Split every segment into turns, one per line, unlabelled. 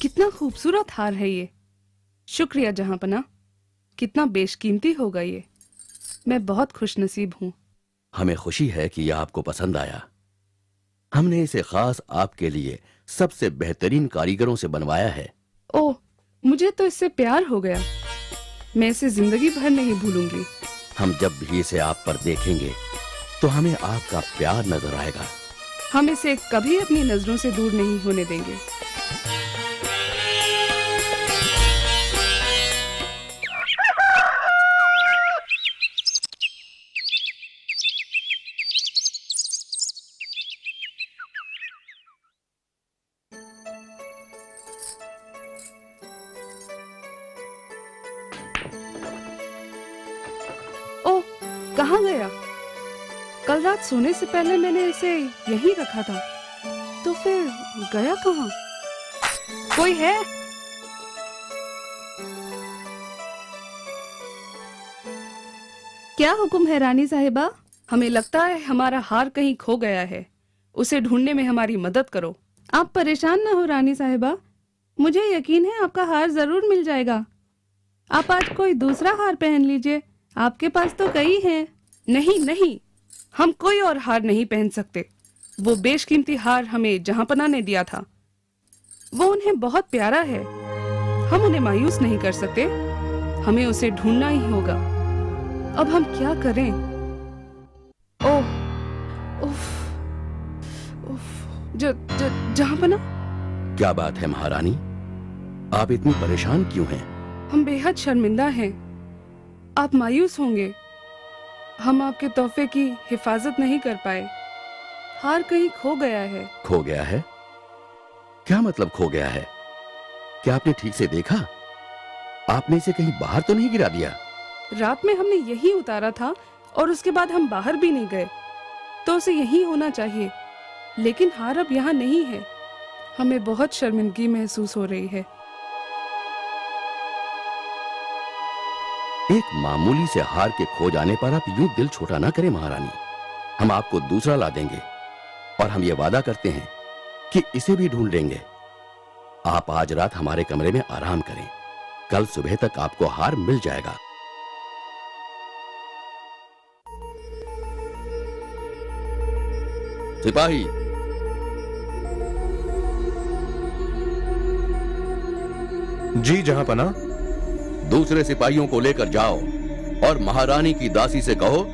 कितना खूबसूरत हार है ये। शुक्रिया जहांपना, कितना बेशकीमती होगा ये। मैं बहुत खुशनसीब हूँ।
हमें खुशी है कि यह आपको पसंद आया। हमने इसे खास आपके लिए सबसे बेहतरीन कारीगरों से बनवाया है।
ओह, मुझे तो इससे प्यार हो गया। मैं इसे जिंदगी भर नहीं भूलूंगी।
हम जब भी इसे आप पर देखेंगे तो हमें आपका प्यार नजर आएगा।
हम इसे कभी अपनी नजरों से दूर नहीं होने देंगे। ओह, कहाँ गया? कल रात सोने से पहले मैंने इसे यहीं रखा था, तो फिर गया कहाँ? कोई है? क्या हुक्म है रानी साहिबा? हमें लगता है हमारा हार कहीं खो गया है। उसे ढूंढने में हमारी मदद करो। आप परेशान न हो रानी साहिबा, मुझे यकीन है आपका हार जरूर मिल जाएगा। आप आज कोई दूसरा हार पहन लीजिए, आपके पास तो कई हैं। नहीं नहीं, हम कोई और हार नहीं पहन सकते। वो बेशकीमती हार हमें जहांपना ने दिया था। वो उन्हें बहुत प्यारा है। हम उन्हें मायूस नहीं कर सकते। हमें उसे ढूंढना ही होगा। अब हम क्या करें? ओह, उफ, उफ, जहांपना।
क्या बात है महारानी, आप इतनी परेशान क्यों हैं?
हम बेहद शर्मिंदा हैं। आप मायूस होंगे। हम आपके तोहफे की हिफाजत नहीं कर पाए। हार कहीं खो गया है।
खो गया है? क्या मतलब खो गया है? क्या आपने ठीक से देखा? आपने इसे कहीं बाहर तो नहीं गिरा दिया?
रात में हमने यही उतारा था और उसके बाद हम बाहर भी नहीं गए, तो उसे यही होना चाहिए। लेकिन हार अब यहाँ नहीं है। हमें बहुत शर्मिंदगी महसूस हो रही है।
एक मामूली से हार के खो जाने पर आप यूं दिल छोटा ना करें महारानी। हम आपको दूसरा ला देंगे और हम ये वादा करते हैं कि इसे भी ढूंढ लेंगे। आप आज रात हमारे कमरे में आराम करें। कल सुबह तक आपको हार मिल जाएगा। सिपाही,
जी जहांपना।
दूसरे सिपाहियों को लेकर जाओ और महारानी की दासी से कहो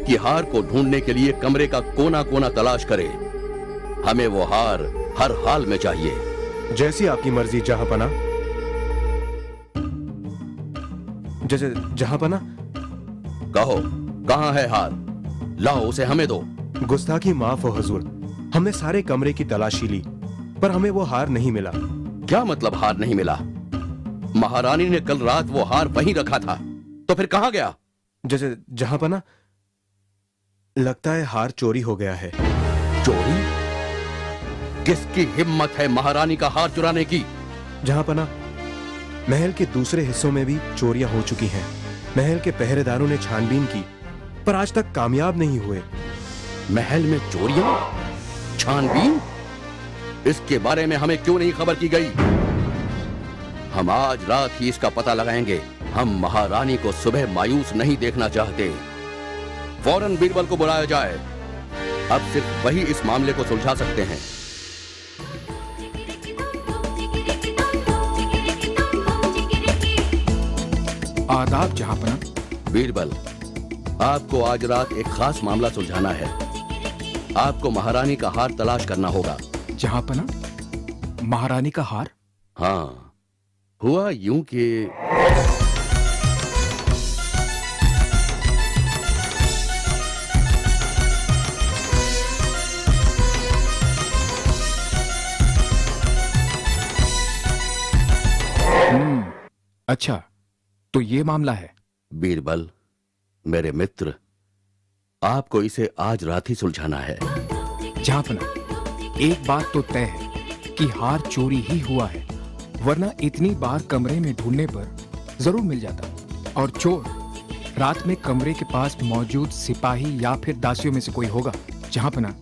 कि हार को ढूंढने के लिए कमरे का कोना कोना तलाश करे। हमें वो हार हर हाल में चाहिए।
जैसी आपकी मर्जी जहांपना। जैसे जहांपना।
कहो, कहां है हार? लाओ उसे हमें दो।
गुस्ताखी माफ हो हुजूर, हमने सारे कमरे की तलाशी ली पर हमें वो हार नहीं मिला।
क्या मतलब हार नहीं मिला? महारानी ने कल रात वो हार वहीं रखा था, तो फिर कहां गया?
जैसे जहांपना, लगता है हार चोरी हो गया है।
चोरी? किसकी हिम्मत है महारानी का हार चुराने की?
जहांपना, महल के दूसरे हिस्सों में भी चोरियां हो चुकी हैं। महल के पहरेदारों ने छानबीन की पर आज तक कामयाब नहीं हुए।
महल में चोरियां? छानबीन? इसके बारे में हमें क्यों नहीं खबर की गई? हम आज रात ही इसका पता लगाएंगे। हम महारानी को सुबह मायूस नहीं देखना चाहते। फौरन बीरबल को बुलाया जाए। अब सिर्फ वही इस मामले को सुलझा सकते हैं।
आदाब जहांपना।
बीरबल, आपको आज रात एक खास मामला सुलझाना है। आपको महारानी का हार तलाश करना होगा।
जहांपना, महारानी का हार?
हाँ, हुआ यूं कि
अच्छा, तो ये मामला है।
बीरबल, मेरे मित्र, आपको इसे आज रात ही सुलझाना है।
जहांपना, एक बात तो तय है कि हार चोरी ही हुआ है, वरना इतनी बार कमरे में ढूंढने पर जरूर मिल जाता। और चोर रात में कमरे के पास मौजूद सिपाही या फिर दासियों में से कोई होगा। जहांपना,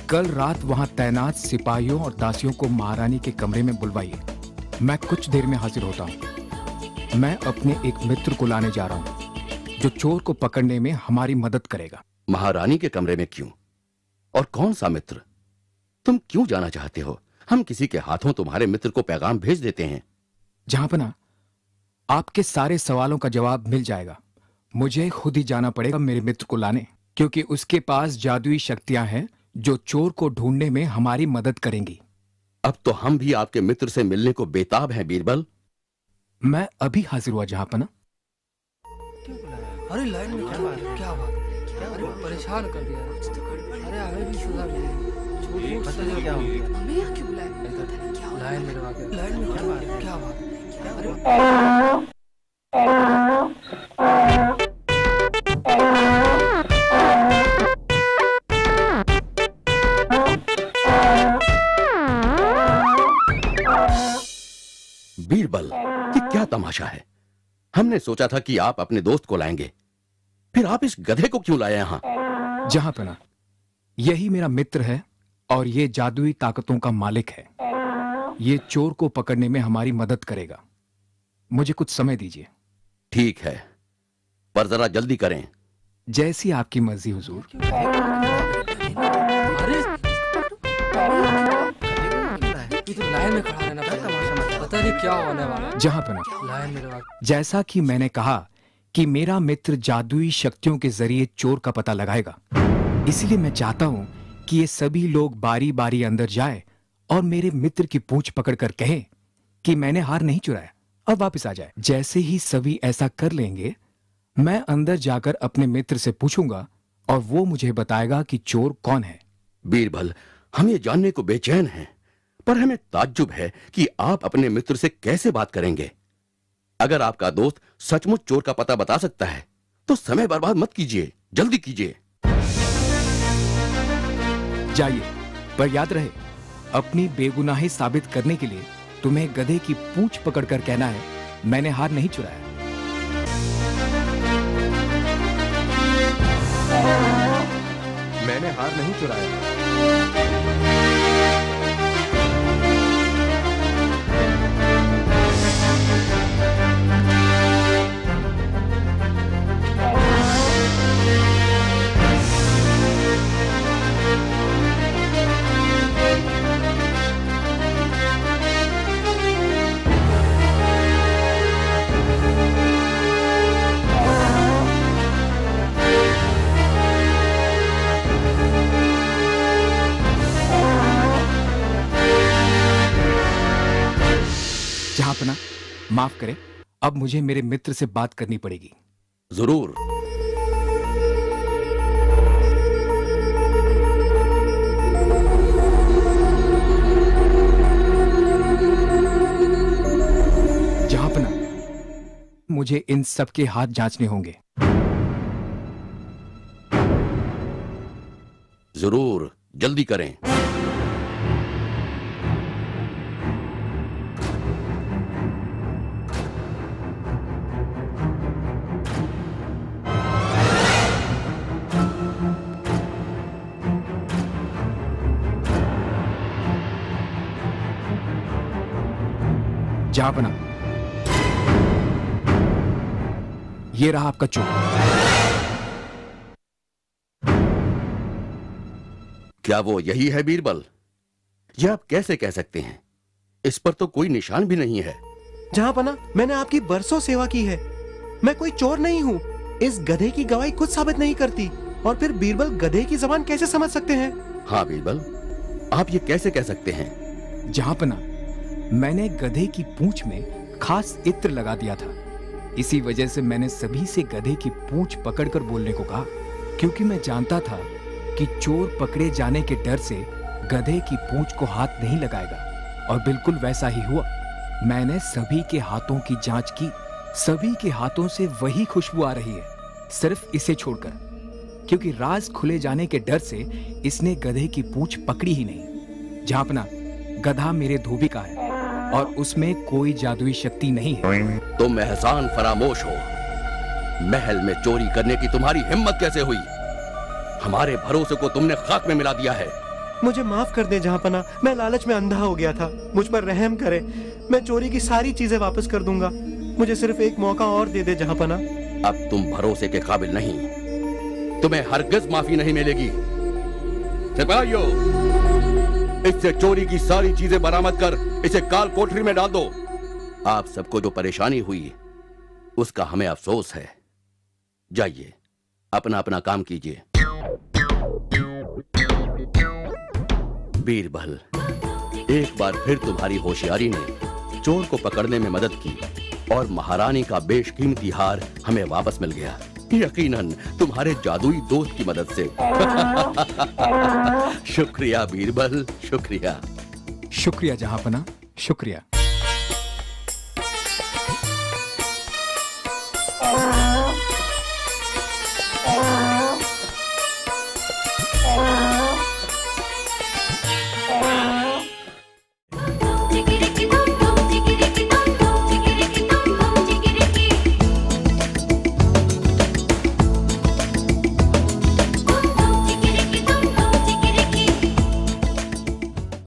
कल रात वहां तैनात सिपाहियों और दासियों को महारानी के कमरे में बुलवाइए। मैं कुछ देर में हाजिर होता हूं। मैं अपने एक मित्र को लाने जा रहा हूं जो चोर को पकड़ने में हमारी मदद करेगा।
महारानी के कमरे में क्यों? और कौन सा मित्र? तुम क्यों जाना चाहते हो? हम किसी के हाथों तुम्हारे मित्र को पैगाम भेज देते हैं।
जहांपना, आपके सारे सवालों का जवाब मिल जाएगा। मुझे खुद ही जाना पड़ेगा मेरे मित्र को लाने, क्योंकि उसके पास जादुई शक्तियां हैं जो चोर को ढूंढने में हमारी मदद करेंगी।
अब तो हम भी आपके मित्र से मिलने को बेताब हैं बीरबल।
मैं अभी हाजिर हुआ जहांपना।
अरे लाइन में क्या बात? अरे परेशान कर दिया। अरे हमें भी सुधा मिली। पता नहीं क्या हो गया।
हमें यहाँ क्यों बुलाया?
लाइन में लगा के। लाइन में क्या बात? अरे
बीरबल, ये क्या तमाशा है? हमने सोचा था कि आप अपने दोस्त को लाएंगे, फिर आप इस गधे को क्यों लाए यहाँ?
जहांपना, यही मेरा मित्र है और ये जादुई ताकतों का मालिक है। ये चोर को पकड़ने में हमारी मदद करेगा। मुझे कुछ समय दीजिए।
ठीक है, पर जरा जल्दी करें।
जैसी आपकी मर्जी हुजूर।
लाइन में खड़ा रहना पड़ेगा। पता नहीं क्या होने वाला है।
जहांपना,
लाइन में लगा।
जैसा कि मैंने कहा कि मेरा मित्र जादुई शक्तियों के जरिए चोर का पता लगाएगा, इसलिए मैं चाहता हूं कि ये सभी लोग बारी बारी अंदर जाए और मेरे मित्र की पूंछ पकड़कर कहें कि मैंने हार नहीं चुराया और वापस आ जाए। जैसे ही सभी ऐसा कर लेंगे, मैं अंदर जाकर अपने मित्र से पूछूंगा और वो मुझे बताएगा कि चोर कौन है।
बीरबल, हम ये जानने को बेचैन हैं, पर हमें ताज्जुब है कि आप अपने मित्र से कैसे बात करेंगे। अगर आपका दोस्त सचमुच चोर का पता बता सकता है तो समय बर्बाद मत कीजिए, जल्दी कीजिए।
जाइए, पर याद रहे, अपनी बेगुनाही साबित करने के लिए तुम्हें गधे की पूंछ पकड़कर कहना है, मैंने हार नहीं चुराया।
मैंने हार नहीं चुराया।
जहांपना, माफ करें, अब मुझे मेरे मित्र से बात करनी पड़ेगी।
जरूर।
जहांपना, मुझे इन सबके हाथ जांचने होंगे।
जरूर, जल्दी करें।
जहांपना, ये रहा आपका चोर।
क्या वो यही है बीरबल? यह आप कैसे कह सकते हैं? इस पर तो कोई निशान भी नहीं है।
जहांपना, मैंने आपकी बरसों सेवा की है। मैं कोई चोर नहीं हूँ। इस गधे की गवाही कुछ साबित नहीं करती। और फिर बीरबल गधे की जबान कैसे समझ सकते हैं?
हाँ बीरबल, आप ये कैसे कह सकते हैं?
जहांपना, मैंने गधे की पूंछ में खास इत्र लगा दिया था। इसी वजह से मैंने सभी से गधे की पूंछ पकड़कर बोलने को कहा, क्योंकि मैं जानता था कि चोर पकड़े जाने के डर से गधे की पूंछ को हाथ नहीं लगाएगा। और बिल्कुल वैसा ही हुआ। मैंने सभी के हाथों की जांच की। सभी के हाथों से वही खुशबू आ रही है। सिर्फ इसे छोड़कर, क्योंकि राज खुले जाने के डर से इसने गधे की पूंछ पकड़ी ही नहीं। जहांपना, गधा मेरे धोबी का है और उसमें कोई जादुई शक्ति नहीं है।
तुम एहसान फरामोश हो। महल में चोरी करने की तुम्हारी हिम्मत कैसे हुई? हमारे भरोसे को तुमने खाक में मिला दिया है।
मुझे माफ कर दे जहांपना, मैं लालच में अंधा हो गया था। मुझ पर रहम करे, मैं चोरी की सारी चीजें वापस कर दूंगा। मुझे सिर्फ एक मौका और दे दे जहांपना।
अब तुम भरोसे के काबिल नहीं, तुम्हें हरगिज माफी नहीं मिलेगी। सिपाहियों, इससे चोरी की सारी चीजें बरामद कर इसे काल कोठरी में डाल दो। आप सबको जो परेशानी हुई उसका हमें अफसोस है। जाइए, अपना अपना काम कीजिए। बीरबल, एक बार फिर तुम्हारी होशियारी ने चोर को पकड़ने में मदद की और महारानी का बेशकीमती हार हमें वापस मिल गया, यकीनन तुम्हारे जादुई दोस्त की मदद से। शुक्रिया बीरबल, शुक्रिया।
शुक्रिया जहांपना, शुक्रिया।